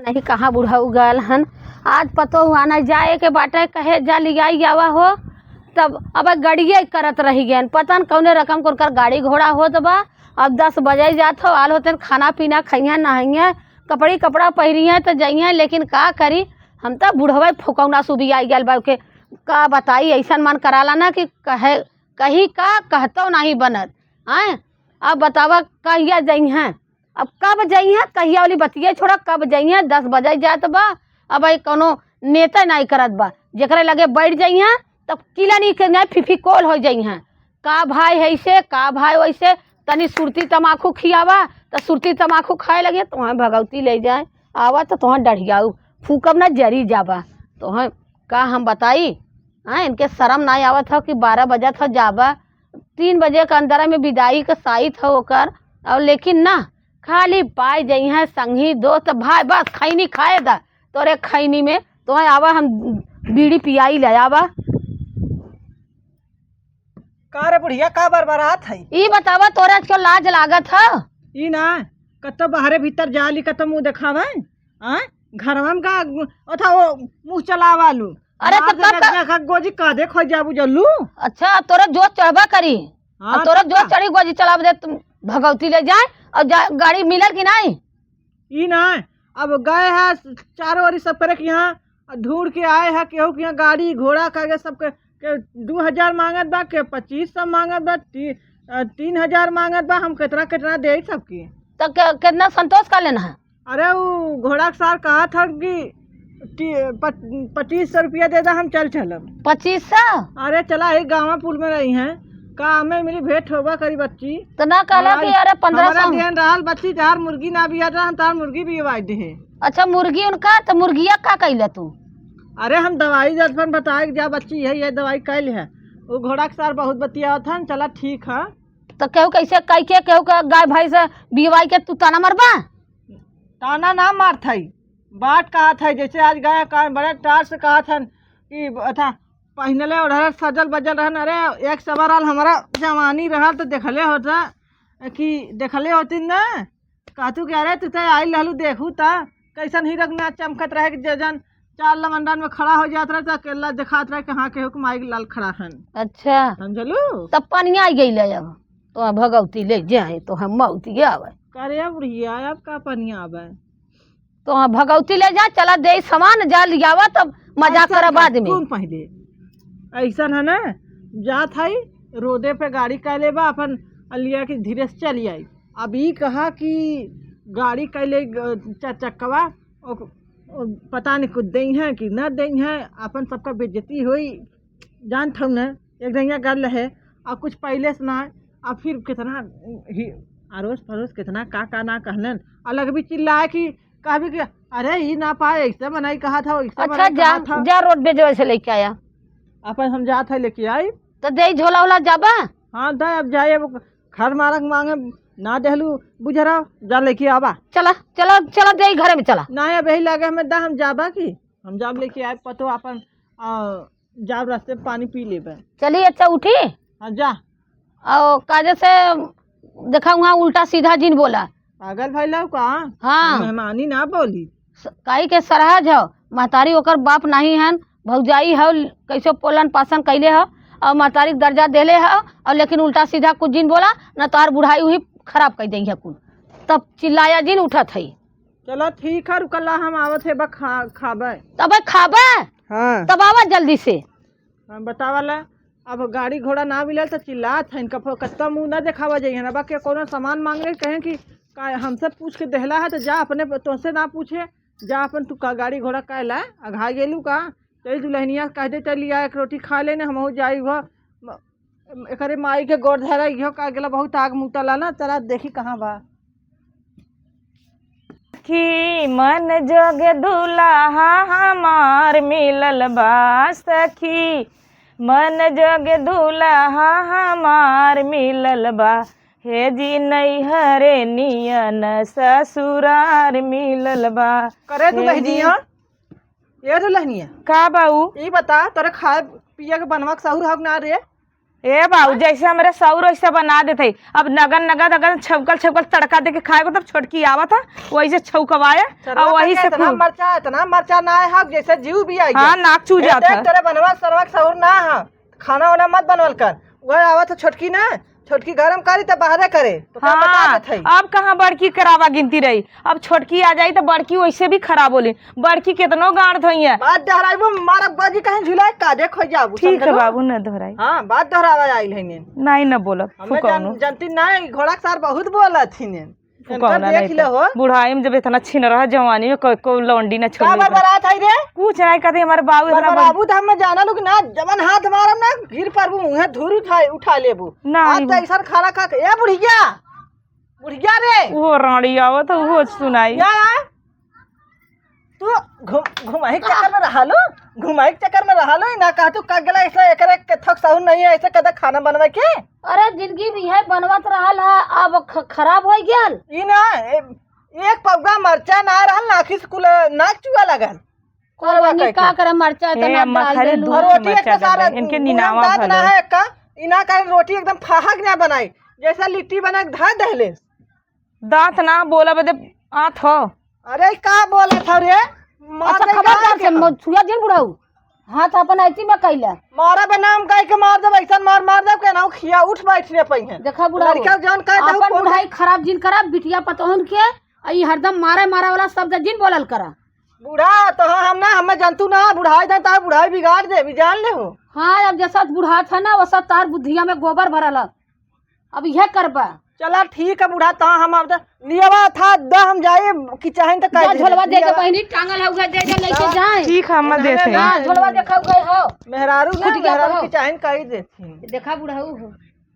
नहीं कहाँ बुढ़ऊ गल हन। आज पतो हुआ न जाए के बाटे कहे जा लियाई आवा हो तब अब गड़िए करत रही गए पता न कौने रकम कर गाड़ी घोड़ा होत बा। अब 10 बजे जात हो आल होते खाना पीना खइया नहाइया कपड़ी कपड़ा पहिरिया तो जाइए लेकिन का करी हम तो बुढ़वा फुकौना सुबी आई गल बा के का बताई ऐसा मन कराला ना कि कहे कहीं का कहतो नहीं बनत आए। अब बतावा कहिया जाइए अब कब जाइए कहिया वाली बतिया छोड़ा कब जाइए 10 बजे जात बा। अब कोनो नेता नहीं करत बा जेकरे लगे बैठ जाइए तब किला नहीं फिफी कोल हो जाइए का भाई ऐसे का भाई वैसे तनी सुरती तमाकू खियावा तो सुरती तमाकू खाए लगे तुम्हें भगवती ले जाए आवा तो तुम्हें डढ़ियाऊ फूकब ना जरी जाबा तुम्हें का हम बताई। हाँ इनके शर्म नहीं आवत हो कि 12 बजे था जाबा 3 बजे के अंदर में विदाई का साई था होकर और लेकिन ना खाली पाए जाइ हैं संगी दोस्त भाई बस खैनी खाए दा तोरे खैनी में तुम्हें आवा हम बीड़ी पियाई ले आवा। का रे बुढ़िया का बरबरात है ई बतावा तोरा क्यों लाज लागत है ई ना कतो बाहरे भीतर जाली कतो मुंह देखावे हां घरवा में का ओथा वो मुंह चलावालू। अरे तो गोजी का देखो जाबू जल्लू। अच्छा तोरा जो चढ़बा करी हाँ, तोरा जो चढ़ी गोजी चलाब दे तुम भगवती ले जाए और गाड़ी मिलल कि नहीं। ई ना अब गए है चारों ओर सब करे कि यहाँ ढूंढ के आए है केहू के यहाँ गाड़ी घोड़ा का सबके के 2000 मांगत बा के 2500 मांगत बा 3000 मांगत बा हम कितना कितना दे सबकी तो कितना संतोष कर लेना है। अरे वो घोड़ा के सार कहा था कि 2500 रुपया दे दा हम चल चलब 2500। अरे चला एक गाँव पुल में रही हैं का हमें मिली भेंट होगा करी बच्ची तो ना कहला कि अरे 1500 ध्यान रहल बच्ची तार मुर्गी ना भी आता तार मुर्गी भी वाइड है। अच्छा मुर्गी उनका तो मुर्गिया का कैले तू। अरे हम दवाई जब बताए जा बच्ची है ये दवाई कैल है वो घोड़ा के सार बहुत बतिया था चला ठीक है। तो केहू कैसे कह के केहू का गाय भाई से बीवाई के तू ताना मरबा ताना ना मार थई बात कहा था जैसे आज गए बड़े टार से कहा था कि था पहनले ओढ़ सजल बजल रहन। अरे एक सवाल हमारा जवानी रहा तो देखले होता कि देखले होती ना कहतू कि अरे तू तो आई लहलू देखू ता कैसन ही रंग चमकत रहे कि जन 4 लमंडन में खड़ा हो जात रहे तो अकेला दिखात रहे कहाँ के हुक्म आई लाल खड़ा हन। अच्छा समझलू तब पनिया आई गई अब तो भगवती ले जाए तो हम मौती आवे करे बुढ़िया अब का पनिया आवे तो भगवती ले जा चला दे सामान जा लियावा तब मजा कर बाद में। कौन पहले ऐसा है ना जात है रोडे पे गाड़ी कैले बा अपन लिया कि धीरे से चली आई। अब ई कहा कि गाड़ी कैले चक्कवा पता नहीं कुछ दई है कि न दई है अपन सबका बेइज्जती हुई जान थो न एक दैया गल है और कुछ पहले से ना और फिर कितना ही अड़ोस पड़ोस कितना का ना कहलन अलग भी चिल्लाए कि कहा भी कि अरे ही ना पाए ऐसे बनाई कहा था वैसे अच्छा जा रोड पे जो ऐसे लेके आया अपन हम जात है लेके आई तो दे झोला उला जाबा। हाँ दे अब जाए घर मारक मांगे ना देहलू बुझरा जा लेके आवा चला चलो चलो दे घर में चला ना अब यही लगे हमें दा हम जाबा की हम जाब लेके आए पतो अपन जाब रास्ते पानी पी लेबे। चलिए अच्छा उठी हाँ जा और काजे से देखा वहाँ उल्टा सीधा जिन बोला पागल भाई लो का हाँ मेहमानी ना बोली काई के सरहज हो महतारी ओकर बाप नहीं हन भौजाई हो कैसे पोलन पासन कैले हो और महतारी दर्जा देले हो और लेकिन उल्टा सीधा कुछ जिन बोला न तार बुढ़ाई हुई खराब कर दी है कुल तब चिल्लाया जिन उठत है। चलो ठीक है रुकल्ला हम आवत है खाबे तब खाबे हाँ तब आवा जल्दी से हम बतावाला अब गाड़ी घोड़ा ना मिले तो चिल्लात है इनका कत्ता मुँह ना दिखावा जाइए ना बाकी कोनो सामान मांग रहे कहें कि हमसे पूछ के देहला है तो जा अपने तुमसे ना पूछे जा अपन तू का गाड़ी घोड़ा कैला अघा गेलू का चल दुल्हनिया कह दे चल लिया एक रोटी खा लेने हम जाई हो एकरे माई के गोड़ धरा इहो का गेला बहुत आग मुतला ना तेरा देखी कहाँ बा सखी मन जोगे दुल्हा हमार मिलल बा सखी मन जोगे दुल्हा हमार मिलल बा हे जी नैहरे नियन ससुरार मिलल बा। करे दुल्हनिया ये दुल्हनिया का बाऊ ये बता तोरे खाए पिए के बनवा के सहूर हक ना रे ए बाबू जैसे हमारे सौर वैसे बना देते। अब नगन नगद अगर छौकल छौकल तड़का दे के खाएगा तब छोटकी आवा था वैसे छौकवाए और वही से इतना मरचा ना है जैसे जीव भी आई। हाँ नाक चू जाता तेरे बनवा सरवा सौर ना है, खाना वाना मत बनवल कर। वह आवा तो छोटकी ना, छोटकी गरम करी तो बाहरे करे तो हाँ अब कहाँ बड़की करावा गिनती रही। अब छोटकी आ जाई तो बड़की वैसे भी खराब होली। बड़की कितनो गाड़ धोई है। बात दोहराइबो मारा बाजी कहीं झुलाए काजे खो जाबू। ठीक है बाबू न दोहराई। हाँ बात दोहरावा आइल है नहीं न बोलत हमें जनती नहीं घोड़ा सार बहुत बोलत थी बुढ़ाई में जब इतना छीन रहा जवानी में को लौंडी न छोड़ बरात है रे कुछ नहीं कहते हमारे बाबू बाबू तो हमें जाना लोग ना जवन हाथ मारम ना गिर परबू मुंह धूर उठा लेबू आज तो ऐसा खाना खा के ए बुढ़िया बुढ़िया रे वो रानी आवत तो वो सुनाई तू घुमाई चक्कर में रहा लो, घुमाई चक्कर में रहा लो ना कहा तू का गला ऐसा एकरे के थक सहु नहीं है ऐसे कदा खाना बनवा के। अरे जिंदगी भी है बनवत रहल है अब खराब हो गया। ई ना एक पौगा मरचा ना रहल नाखी स्कूल नाक चुआ लगल कोरवनी का करे मरचा इतना डाल दे रोटी एक सारा इनके निनावा ना है का इना का रोटी एकदम फाहक ना बनाई जैसा लिट्टी बना के धा दहले दांत ना बोला बदे आथ हो। अरे का बोला था रे अच्छा खबरदार से छुआ दिन बुढ़ाऊ हाथ अपन ऐसी में कैला मारा बनाम गाय के मार दब ऐसा मार दब के ना खिया उठ बैठ रे पई है। देखा बुढ़ाऊ लड़का जान का अपन बुढ़ाई खराब जिन करा बिटिया पतोहन के ई हरदम मारे मारा वाला शब्द जिन बोलल करा। बूढ़ा तो हम ना हमें जानतू ना बुढ़ाई देता बुढ़ाई बिगाड़ दे भी जान ले हो। हाँ अब जैसा बुढ़ा था ना वैसा तार बुद्धिया में गोबर भरल अब यह करबा। चला ठीक है बूढ़ा तो हम लियावा था द हम जाए कि चाहे तो जा झोलवा दे के बहनी टांगल होगा दे दे लेके जाए। ठीक है हम देते हैं। हां झोलवा देखा गए हो मेहरारू मेहरारू की चाहे कही देती। देखा बुढ़ाऊ हो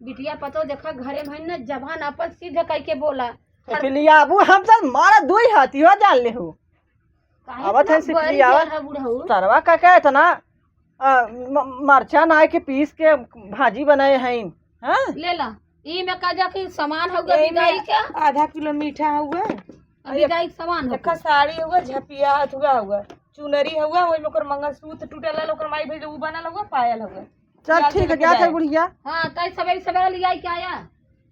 बिटिया पतो देखा घरे में ना जबान अपन सीधे कह के बोला तो लियाबू हम तो मारा दो ही हाथी हो जान ले हो आवत है सिखलिया बुढ़ाऊ सरवा का क्या इतना मरचा ना के पीस के भाजी बनाए हैं। हां ले ला ई में का जा कि सामान होगा विदाई के आधा किलो मीठा होगा विदाई सामान होगा साड़ी होगा झपिया होगा चुनरी होगा ओइ में ओकर मंगलसूत्र टूटल ओकर माई भेज उ बनल होगा पायल होगा। चल ठीक है जा था बुढ़िया। हां तई सवेरे सवेरे ले आई के आया।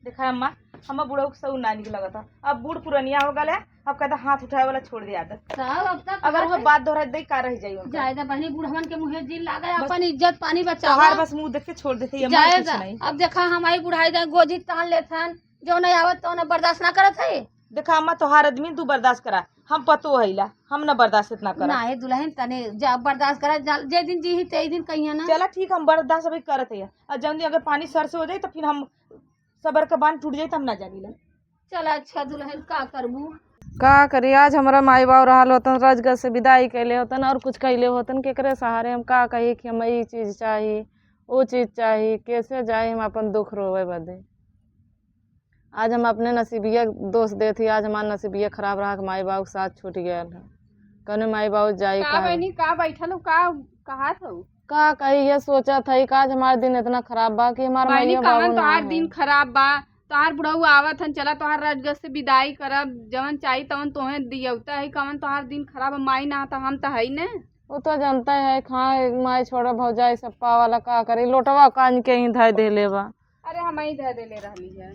देखा अम्मा हम बुढ़ऊ के सब नानी के लगता अब बूढ़ पुरनिया हो गए अब कहता हाथ उठाए वाला छोड़ दिया आदत सब अब तक अगर वो बात दोहरा दे का रह जाइयो जायदा बहनी बुढ़वन के मुंह जिन लागे अपन इज्जत पानी बचावा हर बस मुंह देख के छोड़ देते ये कुछ नहीं। अब देखा हमारी बुढ़ाई दे गोजी तान लेथन जो नहीं आवत तो न बर्दाश्त ना करत है। देखा अम्मा तोहार आदमी तू बर्दाश्त करा हम पतो हईला हम न बर्दाश्त इतना करा ना है दुल्हन तने जा बर्दाश्त करा जे दिन जी ही ते दिन कहिया ना। चला ठीक हम बर्दाश्त अभी करत है और जल्दी अगर पानी सर से हो जाए तो फिर हम सबर का बांध टूट जाए तो हम ना जानी ला। चला अच्छा दुल्हन का करबू का करी आज हमारा माई बाप रहा होतन राजगढ़ से विदाई कैले होतन और कुछ कैले होतन केकरे सहारे हम का कही कि हम ये चीज चाहिए वो चीज चाहिए कैसे जाए हम अपन दुख रोवे बदे। आज हम अपने नसीबिया दोष दे थी आज हमारा नसीबिया खराब रहा माई बाप के साथ छूट गया है कने माई बाप जाई का बैठल हो का कहा था का कही ये सोचा था कि आज हमारा दिन इतना खराब बा कि हमारा माई बाप तोहार दिन खराब बा तोहार बुढ़ऊ आवत हन चला तोहार राजगढ़ से विदाई करब जवन चाहिए तवन तोहे दियौता है कवन तोहार दिन खराब माई ना तो हम तो है ने वो तो जानता है खाए माई छोड़ा भौजाई सप्पा वाला का करे लोटवा कान के ही धय दे लेवा। अरे हम ही धय दे ले रहली है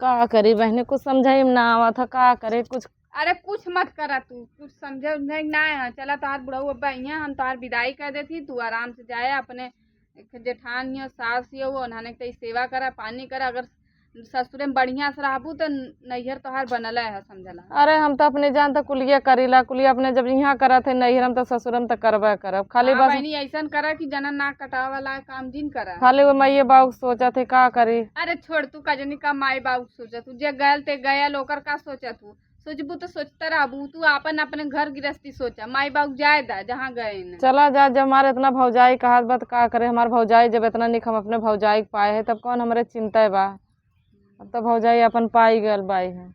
का करी बहने कुछ समझाई ना आवा था का करे कुछ। अरे कुछ मत करा तू कुछ समझे ना है चला तोहार बुढ़ऊ अब यहाँ हम तोहार विदाई कर देती तू आराम से जाए अपने जेठान हियो सास हियो वो उन्होंने सेवा करा पानी करा अगर ससुरे में बढ़िया से रहबू तो नैहर तोहार बनल है समझला। अरे हम तो अपने जान तो कुलिया करीला कुलिया अपने जब यहाँ करा थे नैहर हम तो ससुरम तो करबा करब खाली बस ऐसा करा कि जना नाक कटावा वाला काम जिन करा खाली वो मैये बाबू सोचा थे का करी। अरे छोड़ तू कजनी का माई बाबू सोचा तू जे गयल ते गयल ओकर का सोचा तू सोचबू तो सोचता रहबू तू अपन अपने घर गृहस्थी सोचा माई बाबू जाए दा जहाँ गए न चला जा जब हमारे इतना भौजाई कहा बात का करे हमारे भौजाई जब इतना निक हम अपने भौजाई पाए है तब कौन हमारे चिंता बा अब तो भौजाई अपन पाई गल बाई है।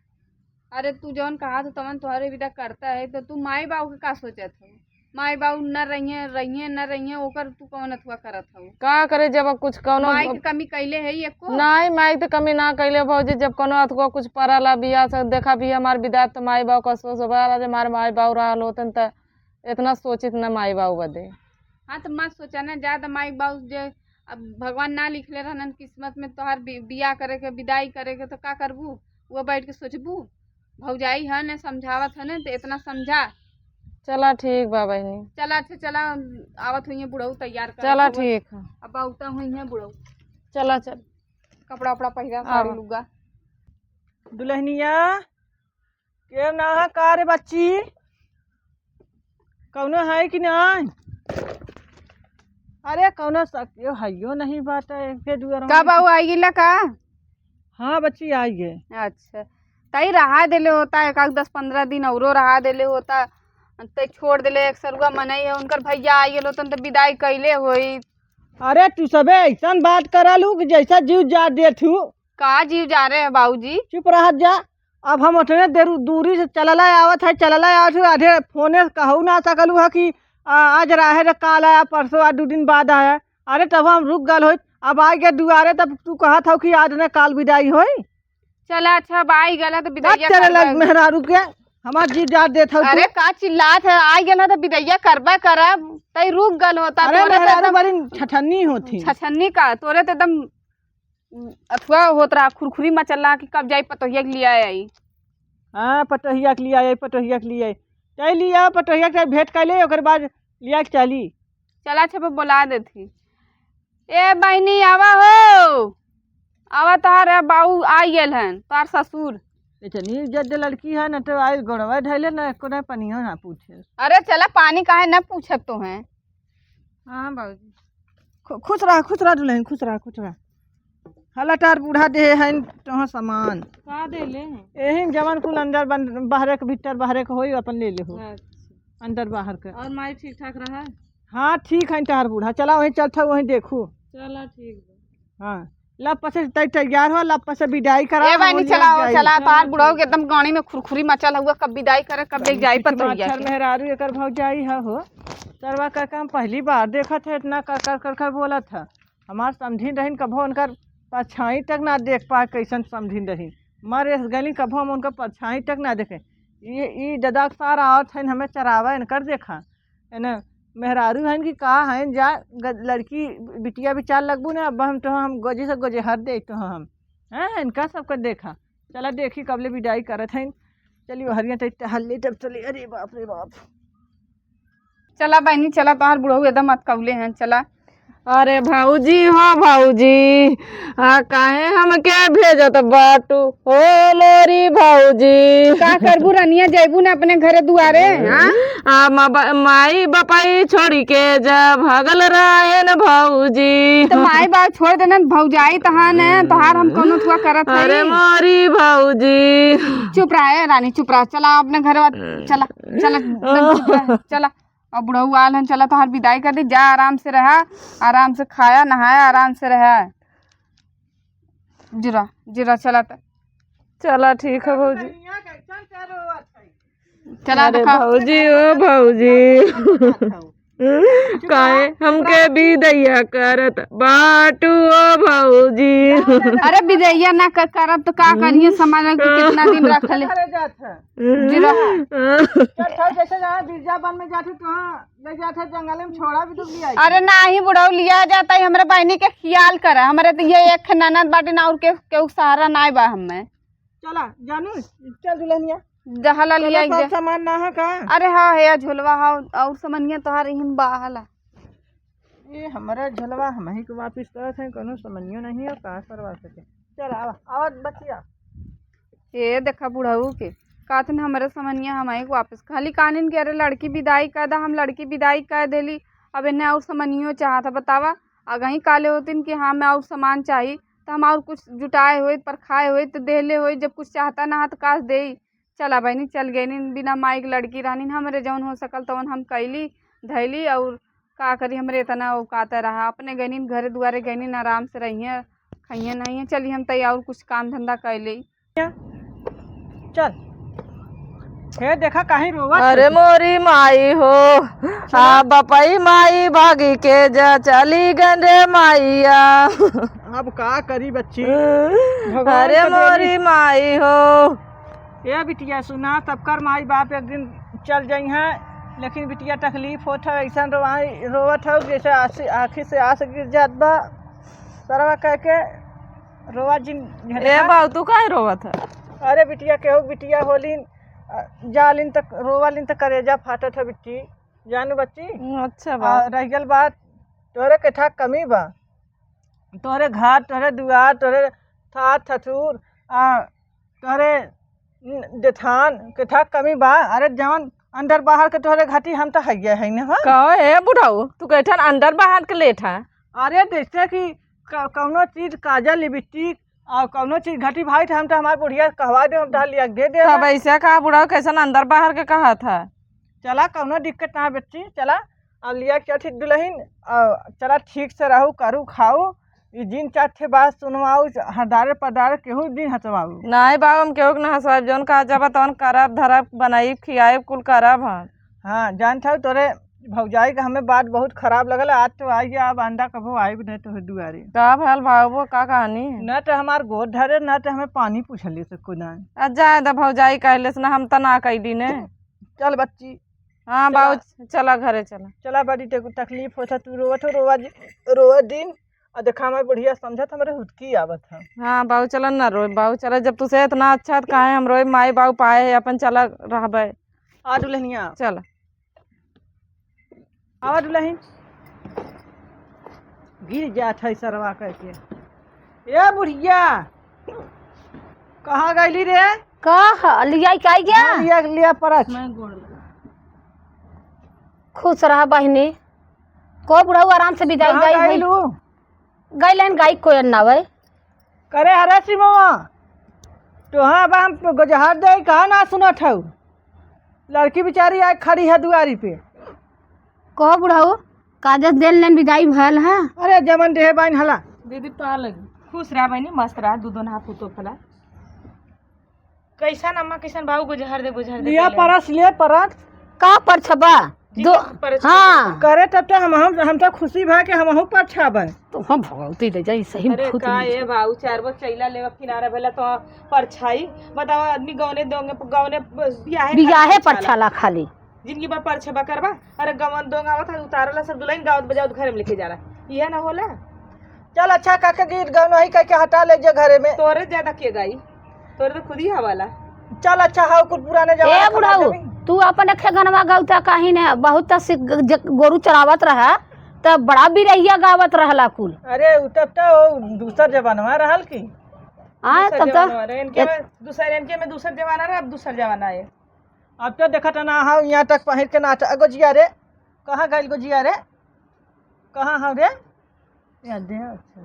अरे तू जौन कहा तो तवन तुम्हारे विदा करता है तो तू माई बाबू के का सोचत हो माई बाबू न रहिए न रहिए ओकर तू कौन अथवा करत हो का करे जब कुछ कौनो माई के कमी कैले है एको नहीं माई तो कमी ना कैले भौजी जब कोनो अथवा कुछ पड़ाला बिया से देखा भी हमारे विदा तो माई बाबू का सोच जब हमारे माई बाबू रहा होतन तो इतना सोचित न माई बाबू बदे। हाँ तो मत सोचा ना ज्यादा माई बाबू जे अब भगवान ना लिखले रहन किस्मत में तोहार बियाह करे के विदाई करे के तो का करबू, वो बैठ के सोचबू। भौजाई है ने समझावत है ने तो इतना समझा। चला ठीक बा बहनी, चला अच्छा चला, आवत हुई है बुढ़ऊ तैयार कर। चला ठीक है, अब बहुता हुई है बुढ़ऊ, चला चल। कपड़ा उपड़ा पहिरा, साड़ी लुगा। दुल्हनिया के ना है का रे बच्ची, कौनो है कि नहीं? अरे कौनो सकियो हइयो नहीं बात है के दुआर का बाबू आई गिला का? हाँ बच्ची आई है। अच्छा तई रहा देले होता है, 10-15 दिन औरो रहा देले होता, तई छोड़ देले। एक सरुआ मनई है उनकर भैया आई गेलो तो विदाई कैले होई। अरे तू सबे ऐसा बात करा लू कि जैसा जीव जा देथू। का जीव जा रहे हैं बाबूजी? चुप रह जा। अब हम उतने देर दूरी से चलला आवत है, चलला आवत है, आधे फोने कहू ना सकलू है कि आज रहे रे, काल आया, परसों आ, 2 दिन बाद आया। अरे तब हम रुक गल हो, अब आ गए दुआरे, तब तू कहा था कि आज ने काल विदाई होई। चला अच्छा बाई गला तो विदैया चले लग करबा। मेहरा रुक गया, हमार जी जा देत हो। अरे का चिल्लात है, आई गला तो विदैया करबा करब, तई रुक गल होता। अरे तोरे तो मेहरा एकदम बड़ी छठन्नी होती। छछन्नी का तोरे तो एकदम अथवा होत रहा, खुरखुरी मचल रहा कि कब जाई पतोहिया के लिया आई। हाँ पटोहिया के लिए आए, पटोहिया के लिए चल लिया, पटोहिया के भेंट कर ले, ओकर बाद लिया के चली। चला अच्छा बुला देती। ए बहनी आवा हो, आवा तोहार बाऊ आई गेल हन, तोहार ससुर। इतनी इज्जत दे लड़की है न, तो आई गोड़वा ढैले न, को नहीं पनियो ना पूछे। अरे चला पानी काहे न पूछत तो हैं। हाँ बाबूजी खुश रह दुल्हन, खुश रह। हलटार बूढ़ा दे है तो सामान का दे ले यही जवन कुल अंदर बाहर के भीतर बाहर के होई अपन ले ले हो। अंदर बाहर के। और माई ठीक ठाक रहा? हाँ ठीक है तार बूढ़ा, चला वहीं चलता वहीं देखू। चला ठीक बा। हाँ लप से तैयार हो, लप से विदाई करा। ए बहनी चला तोहार बुढ़ऊ के एकदम गाड़ी में खुरखुरी मचल हुआ, कब विदाई करे कब ले जाई पतोहिया के। मेहरारू एकर भौजाई है हो। सरवा का काम पहली बार देखा था, इतना कर बोला था। हमार समझी रही कभो उनकर परछाई तक ना देख पाए, कैसन समझी रही। मर इस गली कभो हम उनका परछाई तक ना देखे। ये ददा सार आवत है हमें चरावा इनकर देखा है न। मेहरारू है कि कहा है जा लड़की बिटिया विचार लगबू ना, अब हम गोजी से गोजे हर दे तो हम हैं इनका सबका देखा। चला देखी कबले विदाई करत है। चलिए हरिया टहल तब चली। अरे बाप रे बाप। चला बहनी चला, तोहार बुढ़ऊ एकदम अतकौले हैं। चला अरे भाऊजी, हाँ भाऊजी, काहे हमके भेजत बाटू हो मोरी भाऊजी? का करबू रनिया, जैबू ना अपने घरे दुआरे? हाँ माई बापाई छोड़ी के जब भगल रहे न भाऊजी। तो माई बाप छोड़ देना, भौजाई तहान है तोहार, हम कोनो थुआ करत है। अरे मोरी भाऊजी। चुप रहा रानी, चुप रहा। चला अपने घर, चला चला एकदम चुप रह, चला। और बुढ़ऊ आल हन, चला तोहार विदाई कर दी। जा आराम से रहा, आराम से खाया नहाया, आराम से रहा। जिरा चला चला ठीक है भाऊजी। चला अरे भाऊजी, ओ भाऊजी, काहे हमके विदैया करत बाटू ओ भाऊजी? अरे विदैया ना करब तो का करिए, समाज में कितना दिन रखले। जिरा जैसे जहाँ बिरजाबन में जाते तो ले जाते जंगल में छोड़ा भी तो लिया। अरे ना ही बुढ़ऊ लिया जाता है, हमारे बहनी के ख्याल करा। हमारे तो ये एक ननद बाटे ना, और के सहारा ना बा हमें। चला जानू, चल दुल्हनिया जहला लिया सब सामान ना है का। अरे हाँ है झोलवा, हाँ और समनिया तोहार हिम बाहला। ये हमारा झलवा हम ही को वापिस करत है, कोनो समनियो नहीं है कहाँ करवा सके। चल आवा बचिया। ये देखा बुढ़ऊ के कहते हमारे समनिया हमारे को वापस, खाली कानून के अरे लड़की विदाई कर दा, हम लड़की विदाई कर देली। अब इन्हें और समनियो चाहता, बतावा अगही काले होतिन कि हाँ मैं और सामान चाहिए तो हम और कुछ जुटाए हुए पर खाए हुए तो देले हुए, जब कुछ चाहता ना तो काश दे। चला बहनी चल गई, बिना माई की लड़की रहनी, हमारे जौन हो सकल तवन हम कैली धैली। और का करी, हमरे इतना औकाता रहा, अपने गनी घरे दुआरे गनी आराम से रहिए खाइए नहीं। चलिए हम तैयार और कुछ काम धंधा कैली। चल हे देखा कहीं रोवा। अरे मोरी माई हो, बपाई माई भागी के जा चली गंडे माइया। अब का करी बच्ची। अरे मोरी माई हो। ये बिटिया सुना, तब कर माई बाप एक दिन चल जाई हैं लेकिन बिटिया तकलीफ होत है, ऐसा रोवत हो जैसे आँखी से आँस गिर जात बा। सरवा कह के रोवा जिन ए बाऊ तू काहे रोवत है? अरे बिटिया केहू बिटिया होलिन जालिन तक रोवालिन तक करेजा फाटत है बिट्टी जानू बच्ची। अच्छा बा। रह गल बात तोरे के ठा कमी बा, तोरे घर तोरे दुआर तोरे थात थथूर तोरे देथान के ठा कमी बा। अरे जवन अंदर बाहर के तोरे घाटी हम तो है न हो। कहो ए बुढ़ाऊ तू कैठन अंदर बाहर के लेट है? अरे जैसे कि कौनो चीज काजल लिपस्टिक और कौनो चीज घटी भाई हम तो हमारे बुढ़िया कहवा दे हम तो लिया दे दे। तब ऐसा कहा बुढ़ाऊ कैसन अंदर बाहर के कहा था? चला कौनो दिक्कत ना बच्ची, चला अब लिया क्या थी दुल्हन, चला ठीक से रहू करू खाऊ जिन चार थे बात सुनवाऊ हदारे पदारे केहू दिन हंसवाऊ। नहीं बाबू हम केहू ना हंसवाब, जौन कहा जब तौन करब धरब बनाई खियाब कुल करब हम। हाँ जान था तोरे भौजाई का हमें बात बहुत खराब लगल। आज तो आई अब अंडा कभो आई नहीं तो दुआरे का भल भाऊ का कहानी है? न तो हमार गोद धरे न तो हमें पानी पूछली से खुदा। जाए दा भौजाई कहले से ना हम तो ना कैली ने। चल बच्ची। हाँ बाबू चला घरे चला। चला बड़ी तकलीफ होता तू रोवत हो रोवा दिन और देखा हमारे बढ़िया समझत हमारे हुदकी आवत है। हाँ बाबू चला ना रोए बाबू चला, जब तुझे इतना अच्छा तो काहे हम रोए, माई बाबू पाए है अपन चला रहबे। आ दुल्हनिया चला आवा दुल्हन गिर जात है सरवा करके। ए बुढ़िया कहाँ गईली रे? कह लिया का गया लिया लिया परच। खुश रहा बहनी। को बुढ़ाऊ आराम से विदाई गई गई गाय कोई अन्नावे करे हरे सिमवा तो हाँ अब हम गजहर दे कहा ना सुनत हूँ। लड़की बेचारी आज खड़ी है दुआरी पे। कहो बुढ़ाऊ कागज देन लेन विदाई भल है। अरे जमन देह बाइन हला दीदी पा लगी खुश रहा बहनी मस्त रहा दूधो नहा पुतो फला। कैसन अम्मा कैसन बाबू गुजहर दे लिया परस ले परस का पर छबा दो। हाँ करे तब तो हम तो खुशी भा के हम पर छाबे तो हम भगवती ले जाई सही अरे का ये बाबू चार बो चैला लेवा किनारे भेला तो परछाई बताओ आदमी गौने दोंगे गौने बियाहे पर छाला खाली जिंदगी भर परछबा करबा। अरे गवन दोंगा आवत है उतारला सब दुल्हन गावत बजावत घर में लेके जा रहा ये ना होला। चल अच्छा काके गीत गानो ही करके हटा ले जे घरे में। तोरे ज्यादा के गाई तोरे तो खुद ही हवाला। चल अच्छा हाउ कुछ पुराने ए जमाना बुढ़ाऊ तू अपन अखे गनवा गौता कहीं ने बहुत गोरू चरावत रहा तब बड़ा भी रहिया गावत रहला कुल। अरे तब तो दूसर जमाना रहल की तब इनके में दूसर जमाना रहा अब दूसर जमाना है। अब तो देखा था ना हाँ यहाँ तक पहन के नाचा गोजिया रे कहाँ गई गोजिया रे कहाँ हाँ रे याद है। अच्छा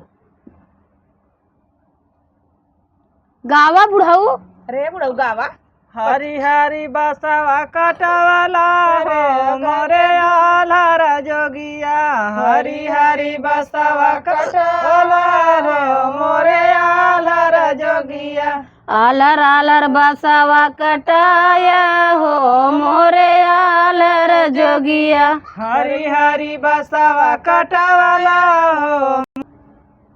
गावा बुढ़ाऊ। अरे बुढ़ऊ गावा हरी हरी बसवा कटवाला हो मोरे आलार जोगिया। हरी हरी बसवा कटवाला हो मोरे आलार जोगिया। आलर आलर बसवा कटाया हो मोरे आलर जोगिया। हरी हरी बसवा कटवाला हो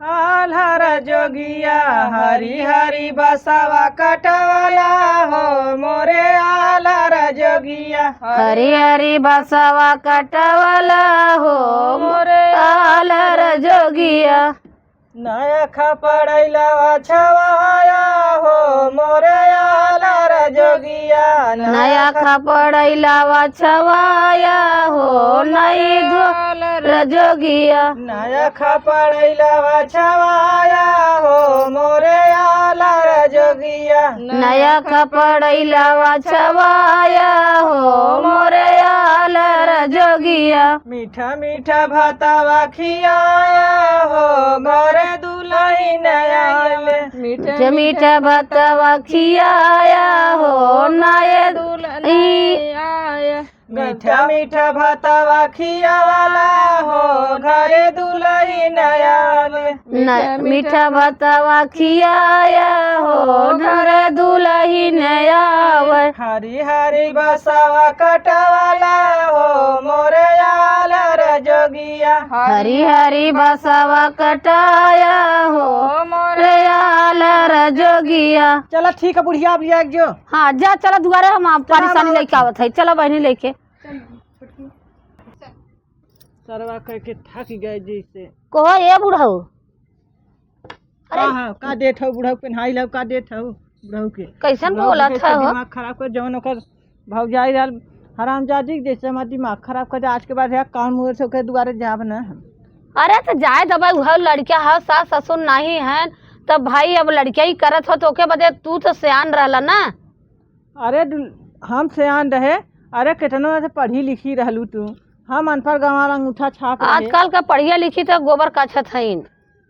आलर जोगिया। हरी हरी बसवा कटवाला हो मोरे आलर जोगिया। हरी हरी बसवा कटवाला हो मोरे आलर जोगिया। नया खपड़ैला छवाया हो मोरे आलर जोगिया। नया खपड़ैला छवाया हो नई धोलर जोगिया। नया खपड़ैला छवाया हो मोरे आलर जोगिया। नया खपड़ैला छवाया हो मोरे आलर जोगिया। मीठा मीठा भातावा खियाया हो मोरे दुल्हन आले। मीठा मीठा भतवा खियाया हो नए दुल्हन आया। मीठा मीठा भातावा खियावाला हो घरे दुल्हन आले। मीठा भतवा खियाया हो घर दुल्हन आवे। हरी हरी बसवा कटवाला हो मोरे आलर जोगिया। हरी हरी बसवा कटाया हो मोरे आलर जोगिया। चलो ठीक है बुढ़िया अब लिया जो। हाँ जा चला दुआरे हम परेशानी लेके आवत है। चलो बहनी लेके सरवा कह के थक गए जैसे। कहो ये बुढ़ऊ हाँ का देत हो बुढ़ऊ पेन्हाई लो का देत हो बुढ़ऊ के कैसन बुढ़ऊ बोला के था हो? दिमाग खराब कर जवन ओकर भौजाई रहल हरामजादी के जैसे हमार दिमाग खराब कर दे। आज के बाद है कान मुँह से ओके दुआरे जाब न हम। अरे तो जाए दबाई वह लड़किया है, सास ससुर नहीं है तब भाई अब लड़किया ही करत हो तो ओके बदे तू तो सियान रहला ना। अरे हम सियान रहे, अरे कितनो से पढ़ी लिखी रहलू तू, हम अनपढ़ गंवार अंगूठा छाप रहे। आजकल का पढ़िया लिखी तो गोबर काछत हईन।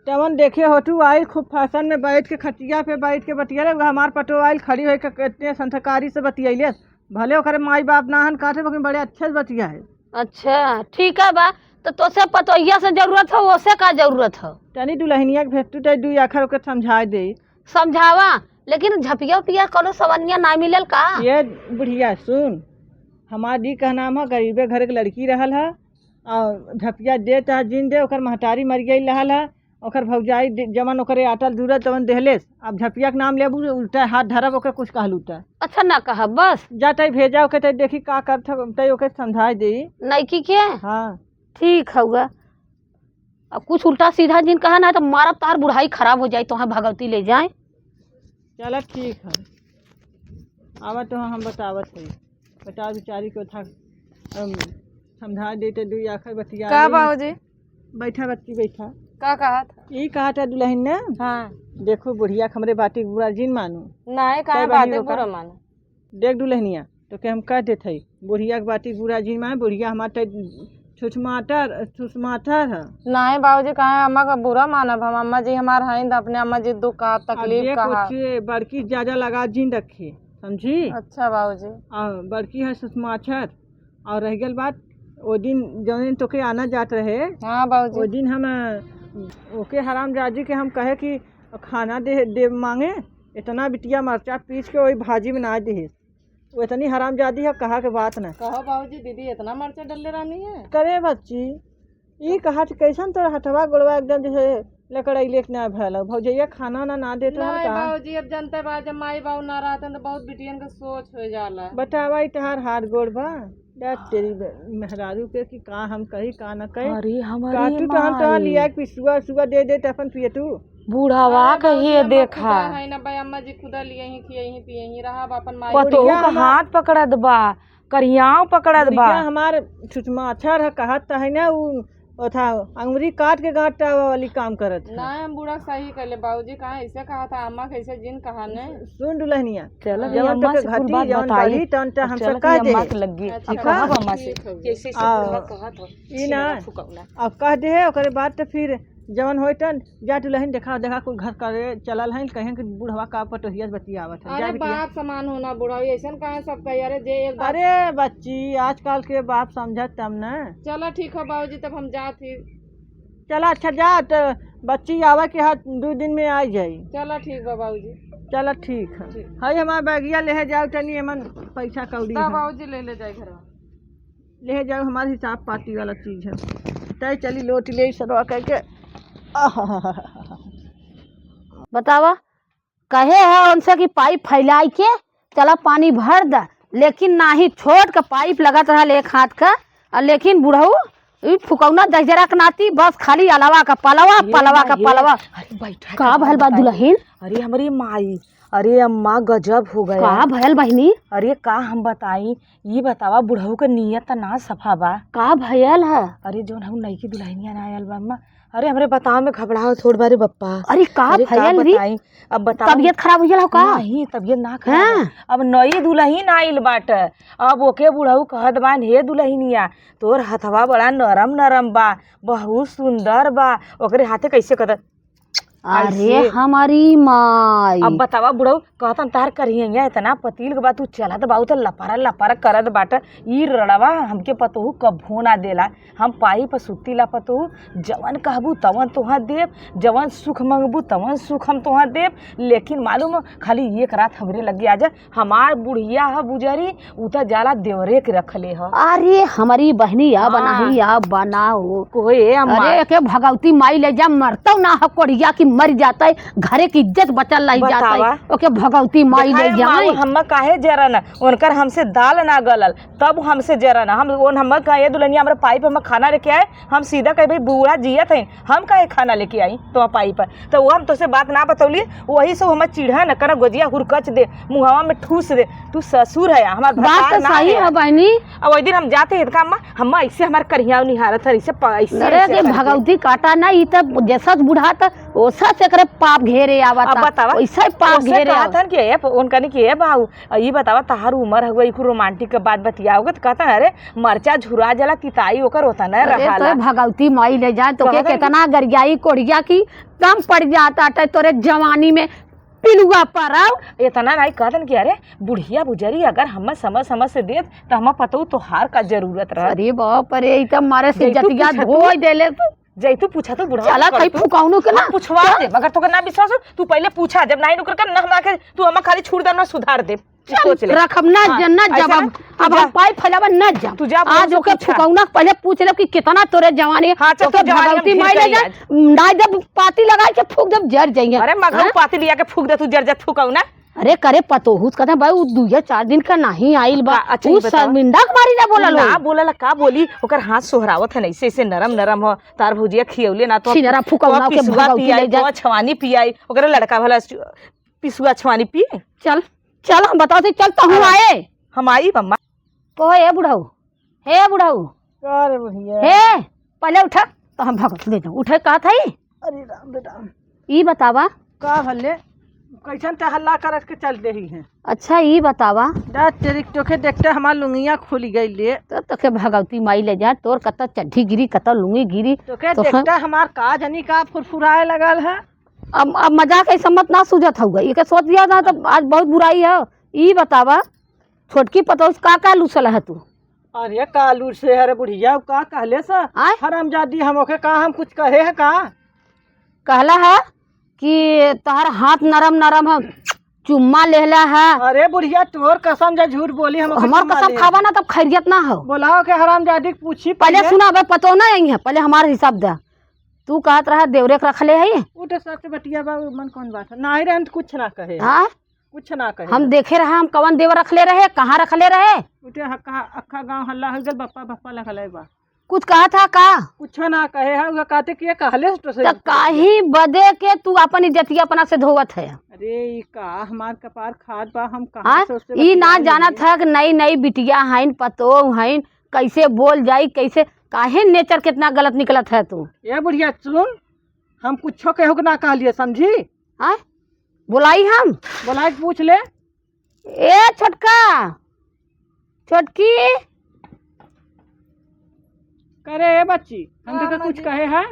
तवन देखे हो तू आयल खूब फैशन में बैठ के खटिया पे बैठ के बतिया हमार पटो आयल खड़ी हो के कितने संथकारी से बतियले। भले ओकरे माई बाप ना हन काटे लेकिन बड़े अच्छे से बतिया है। अच्छा ठीक है बा, तो तोसे पतोहिया से जरूरत हो ओसे का जरूरत हो? तनी दुल्हनिया के भेटू तो दू आखर ओके समझा दे। समझावा लेकिन झपिया उपिया कोनो सवनिया ना मिलल का? ये बुढ़िया सुन, हमार दी का नाम है गरीबे घर के लड़की रहल है और झपिया दे चाहे जिन दे ओकर महतारी मर गई रहल है। ओकर भौजाई जमन ओकरे आटल दूरत तवन देहलेस। अब झपिया के नाम लेबू उल्टा हाथ धरब ओके कुछ कहलू त अच्छा ना कहा बस जा तई भेजा ओके तई देखी का करत तई ओके समझा दे। नईकी के हाँ ठीक हउआ। अब कुछ उल्टा सीधा जिन कहा ना तो मारब तार बुढ़ाई खराब हो जाए तो वहाँ भगवती ले जाए। चल ठीक है आवत तो हम बतावत है। बता बेचारी को था समझा देते दू आखर बतिया का बाबूजी बैठा बच्ची बैठा। का कहा था? ई कहा था दुल्हन ने हाँ देखो बुढ़िया हमरे बाटी बुरा जिन मानू नहीं का कई बातें बहिनी बुरा होका? मानो। देख दुल्हनिया तो के हम कह देते है बुढ़िया के बाटी बुरा जिन माने। बुढ़िया हमारे छुछमाटर है। नहीं बाबूजी कहा अम्मा का बुरा मानब हम? अम्मा जी हमार हैं तो अपने अम्मा जी दुख कहा तकलीफ कहा। बड़की ज्यादा लगा जिन रखे समझी। अच्छा बाबूजी और बड़की है छुछमाटर। और रह गल बात वो दिन जो दिन तो के आना जात रहे हाँ वो बाबूजी दिन हम ओके हरामजादी के हम कहे कि खाना दे मांगे इतना बिटिया मरचा पीस के वही भाजी बना दे। वो इतनी हरामजादी है कहा के बात न कहो बाबूजी दीदी इतना मर्चा डल्ले रानी है। करे बच्ची ई कहा कैसन तो हथवा गोड़वा एकदम जैसे लेकर अइले के ना भैल भौजैया खाना ना देते हम नहीं का बाबूजी अब जनते बा जब माई बाबू ना रहते तो बहुत बिटियन का सोच हो जाला। बतावा ई तहार हाथ गोड़ बा तेरी मेहरारू के कि का हम कही का न कही। अरे काटू तो हम तो लिया कि सुबह सुबह दे अपन पिए तू बूढ़ावा कहिए देखा है ना भाई अम्मा जी खुदा लिए ही खिए ही पिए ही रहा अपन माई पतोहू का हाथ पकड़त बा करियाव पकड़त बा। बुढ़िया हमार छुछमाछर है कहत है ना वो था अंगुरी काट के गांठटा वाली काम करत है। नहीं हम बूढ़ा सही कहले बाबूजी कहा ऐसे कहा था अम्मा कैसे जिन कहा ने। सुन दुल्हनिया चलो जवन तो के घटी जवन बड़ी तन त हमसे कह दे लगी अच्छा अम्मा से कैसे ई ना अब कह दे ओकरे बाद तो फिर जवन होई तन जा दुल्हन देखा कोई घर करे चलल है कहें कि बूढ़वा का पटोहिया बतियावत है। अरे बाप समान होना बूढ़ा ऐसा कहा सब कही अरे जे एक बार। अरे बच्ची आजकल के बाप समझत तब न। चलो ठीक है बाबूजी तब हम जात ही। चला अच्छा जा तो बच्ची आवा के हाथ 2 दिन में आ जाई। चलो ठीक बा बाबूजी। चलो ठीक है हई हमार बैगिया ले जाओ तनी एमन पैसा कौड़ी है। बाबूजी ले जाए घर ले जाओ हमारे हिसाब पाती वाला चीज है। तय चली लोट ले सरवा करके बतावा कहे है उनसे कि पाइप फैलाई के चला पानी भर द, लेकिन ना ही छोट का पाइप लगत रहा एक हाथ का। और लेकिन बुढ़ऊ ई फुकौना दजरा के नाती बस खाली अलावा का पलवा पलवा का पलवा। अरे बैठा का भयल बा दुल्हन? अरे हमारी माई अरे अम्मा गजब हो गया। का भयल बहिनी? अरे का हम बताई ये बतावा बुढ़ऊ का नियत ना सफा बा। का भयल है? अरे जोन हम नई की दुल्हनिया ना आयल बा अम्मा। अरे हमरे बताओ में घबराओ छोड़ बारे बप्पा। अरे का भयल री? बताई अब बताओ तबियत खराब हो गया का? नहीं तबियत ना खराब अब नई दुल्हन आइल बाट। अब ओके बुढ़ऊ कहत बान हे दुल्हनिया तोर हथवा बड़ा नरम नरम बा बहुत सुंदर बा ओकरे हाथे कैसे कद। अरे हमारी माई अब बतावा बुढ़ऊ कहतन तार करिए इतना पतील के बाद तू चलत बाऊ तो लपारा लपारा करत बाट। ई रड़वा हमके पतोहू कभू ना देला। हम पाई पर सुती ला पतोहू जवन कहबू तवन तोहाँ देव जवन सुख मंगबू तवन सुख हम तोहाँ देव। लेकिन मालूम खाली एक रात हमरे लगे आजा हमार बुढ़िया है बुजरी उ तो जाला देवरे के रखले ह। अरे हमारी बहनी या बनाही या बनाओ कोई अम्मा अरे के भगवती माई ले जा मरतो ना है कोड़िया की मर जाता है, घरे की इज्जत बचल नहीं जाता है, बतावा। ओके भगवती माई ले जाए। हम काहे जरन उनकर हमसे दाल ना गलल तब हमसे जरन हम हम कहे दुल्हनिया हमारे पाइप हम खाना लेके आए, हम सीधा कहे भाई बूढ़ा जियत है हम काहे खाना लेके आई तो पाइप तो वो हम तुझसे बात ना बतौली, वही सब हमें चिढ़ा न कर गोजिया हुरकच दे मुहवा में ठूस दे, तू ससुर है हमार बात तो सही है बहनी। अब वही दिन हम जाते हैं काम हम ऐसे हमारे करिया निहारत है ऐसे अरे के भगवती काटा ना ई तब जैसा बूढ़ा था वैसा से करे पाप घेरे आवता। अब बतावा वैसा ही पाप घेरे आवता। कहतन के उनका नहीं के बाबू ये बतावा तहार उम्र हुआ इको रोमांटिक के बात बतियाओगे तो कहता अरे मरचा झुरा जला तिताई ओकर होता न अरे रहा तो भगवती माई ले जाए तो के कितना गरियाई कोड़िया की कम पड़ जाता है तोरे जवानी में पिलुआ पर आओ। इतना नहीं कहतन कि अरे बुढ़िया बुजरी अगर हम समझ से देत तो हम पतो तो हार का जरूरत रहा। अरे बाप रे ई तब मारे से जैतू जतिया पूछा धोई देले तो जैतू पूछा तो बुढ़ा चला कहीं फुकाउनो के ना पूछवा दे मगर तो ना विश्वास हो तू पहले पूछा जब नहीं नुकर कर ना हमरा के तू हम खाली छूट दे ना सुधार दे सोच ले रखम ना हाँ, जन्नत ऐसा जब ना, अब तू हम पाई फैलावा न जा तू जा आज बोल ओके से पूछा। फुकाउना पहले पूछ ले कि कितना तोरे जवानी हाँ, चल, ओके तू जवानी भगवती हम माई फिर ले करी जा आज। ना जब पाती लगाई के फूक जब जर जाएंगे। अरे मगर पाती लिया के फूक दे तू जर जर फूकाऊ ना अरे करे पतोहुस कहते भाई उ 2-4 दिन का नहीं आइल बा अच्छा, उ ये बतावा। शर्मिंदा मारी ना बोला ना बोला का बोली ओकर हाथ सोहरावत है ऐसे ऐसे नरम नरम हो तार भुजिया खियौले ना तो छिनरा फुकौना के पिसुआ भगवती पियाई ले जा। तो छवानी पियाई ओकरा लड़का भला पिसुआ छवानी पिए चल चल हम बताओ चल तो हूँ आए हम आई मम्मा तो हे बुढ़ाऊ हे बुढ़ाऊ अरे बढ़िया। हे पहले उठा तो हम भगत ले जाऊं उठे कहा था अरे राम रे राम। ई बतावा। का भले कैसन ते हल्ला करत के चल रही है। अच्छा ई बतावा दा तेरी तोखे देखते हमार लुंगिया खुल गई ले तो तके भगवती माई ले जा तोर कत चड्ढी गिरी कत लुंगी गिरी तोखे तो देखते हमार का जनी का फुरफुराए लगल है। अब मजाक ऐसा मत ना सूझत होगा ये के सोच दिया था तो आज बहुत बुराई है। ई बतावा छोटकी पतोस का लूसल है तू। अरे कालू से हरे बुढ़िया का कहले सा आय हरामजादी हम ओके का हम कुछ कहे है का कहला है कि तोहर हाथ नरम नरम है चुम्मा लेला है। अरे बुढ़िया तोर कसम जा झूठ बोली हम हमार कसम खावा ना तब खैरियत ना हो। बोलाओ के हरामजादी के पूछी पहले सुना भाई पतो ना आई है पहले हमारे हिसाब दे तू कहत रहा देवरे के रखले है उठ सच बटिया बाबू मन कौन बात है ना ही रहन तो कुछ ना कहे हाँ कुछ ना कहे हम देखे रहे हम कवन देवर रखले रहे कहाँ रखले रहे उठे हक्का अक्का गांव हल्ला हो गल बप्पा बप्पा लगल बा कुछ कहा था का कुछ ना कहे है उहे कहते कि ये कहले तो से तो काही बदे के तू अपन इज्जतिया अपना से धोवत है। अरे ई का हमार कपार खाद बा हम हाँ कहां से उससे ई ना बतियाई जाना लेंगे। था कि नई नई बिटिया हैं पतो हैं कैसे बोल जाई कैसे काहे नेचर कितना गलत निकलत है तू। ये बुढ़िया सुन हम कुछ कहो के ना कहलिए समझी हाँ बुलाई हम बोला के पूछ ले ए छोटका छोटकी करे ए बच्ची हम तो कुछ कहे हैं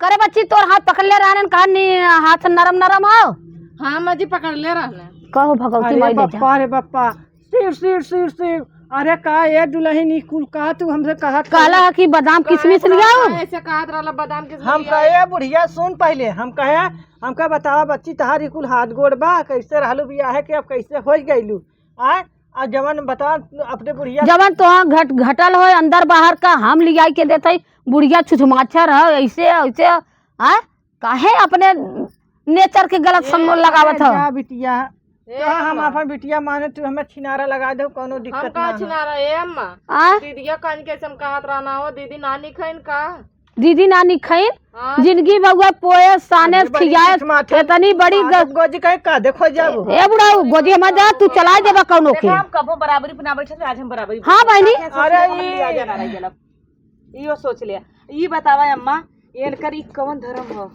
करे बच्ची तोर हाथ पकड़ ले रहन कहा हाथ नरम नरम हो। हाँ माँ जी पकड़ ले रहा कहो भगवती अरे माई ले जा। बप्पा रे बप्पा सिर सिर सिर सिर अरे का ये दुल्हन कुल का तू हमसे कहा कहला कि बादाम किशमिश लियाओ। ऐसे कहा रहा बादाम के हम कहे बुढ़िया सुन पहले हम कहे हमका बतावा बच्ची तहारी कुल हाथ गोड़ बा कैसे रहलू बिया है कि अब कैसे हो गईलू आय अब जवन बता अपने बुढ़िया जवन तो घटल हो अंदर बाहर का हम लियाई के देते बुढ़िया छुछमाछर है ऐसे ऐसे हाँ काहे अपने नेचर के गलत समझ लगावत हो। जा बिटिया का हम अपन बिटिया माने तू हमें छिनारा लगा दे कोनो हम दिक्कत कहा ना छिना रहे हैं अम्मा आ दीदिया कान कैसे हम कहत रहना हो दीदी नानी खैन का दीदी नानी खैन हाँ जिंदगी बउआ पोए साने अरे बड़ी खियाए छुछमाछर। इतनी बड़ी गोजी कहे का देखो जाबो ए बुढ़ाऊ गोदी मत जा तू चला देबा कौनो के। हम कबो बराबरी पे ना बैठे आज हम बराबरी हाँ बहनी अरे यो सोच लिया ये बतावा अम्मा इनकर ई कौन धर्म हो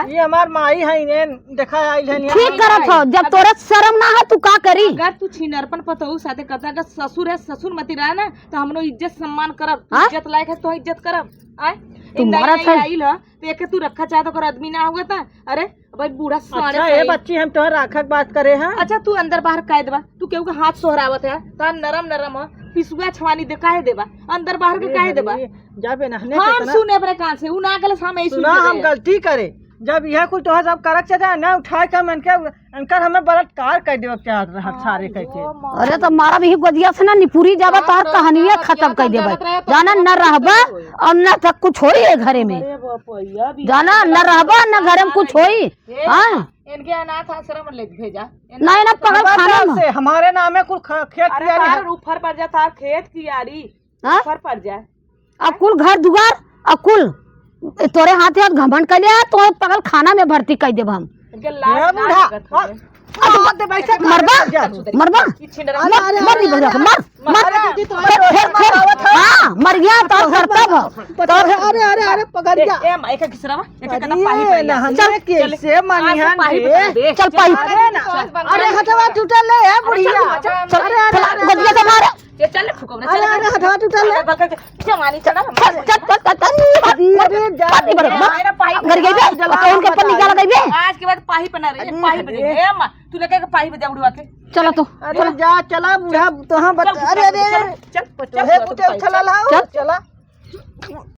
ये हमार माई है इन्हें देखा आई है ठीक करत हो जब तोरा शर्म ना है तू का करी। अगर तू छिनरपन पतहू साथे कहता अगर ससुर है ससुर मती रहा ना तो हमनो इज्जत सम्मान करब हाँ? इज्जत लायक है तो इज्जत करब आय तू मरत है। आइल ह तो एक तू रखा चाहे तो कर आदमी ना होगा ता अरे भाई बूढ़ा साने अच्छा ये बच्ची हम तो राखक बात करे हैं अच्छा तू अंदर बाहर काहे देबा तू केहू के हाथ सोहरावत है ता नरम नरम ह पिसुआ छवानी दे काहे देबा अंदर बाहर के काहे देबा जाबे नहने हम कितना सुने अपने कान से उ ना गलत हम ऐसे सुना हम गलती करे जब यह कुछ तो सब करक चाहता ना उठा के मनके अनकर हमें बलात्कार कर देव चाहत रहा सारे कहके। अरे तो मारा भी गोदिया से ना निपुरी जाबा तार कहानियां खत्म कर देबा जाना न रहबा और न तक कुछ होई है घरे में जाना न रहबा न घरे में कुछ होई। हां इनके अनाथ आश्रम में ले भेजा नहीं ना पकड़ खाना में से हमारे नाम में कुल खेत अरे किया तार ऊपर पड़ जा तार खेत की यारी हाँ? ऊपर पड़ जाए अकुल घर दुआर अकुल तोरे हाथे हाथ घमंड कर लिया तो पकड़ खाना में भर्ती कर देब हम। इनके ये लाज ना बूढ़ा लगत हवे। मरबा मरबा मर दी बजा मर मर फिर हां मर गया तो करतब तो अरे अरे अरे पकड़ गया ए माई का घिसरावा एक कदम पाही पड़ गया चल कैसे मानिहन रे चल पाई अरे हथवा टूटल है बुढ़िया चल गोदिया से मार ये चल फुको ना अरे अरे हथवा टूटल है बलकर जमानी चढ़ा अरे पाती बड़ घर गई बे कौन के पर निकाल गई बे आज के बाद पाही पना रही पाही बजे ए अम्मा तू लेके पाही बजा उड़वा के चलो तो अरे जा चला बूढ़ा तो हम बता अरे अरे चल तो है कुछ चला लाओ चला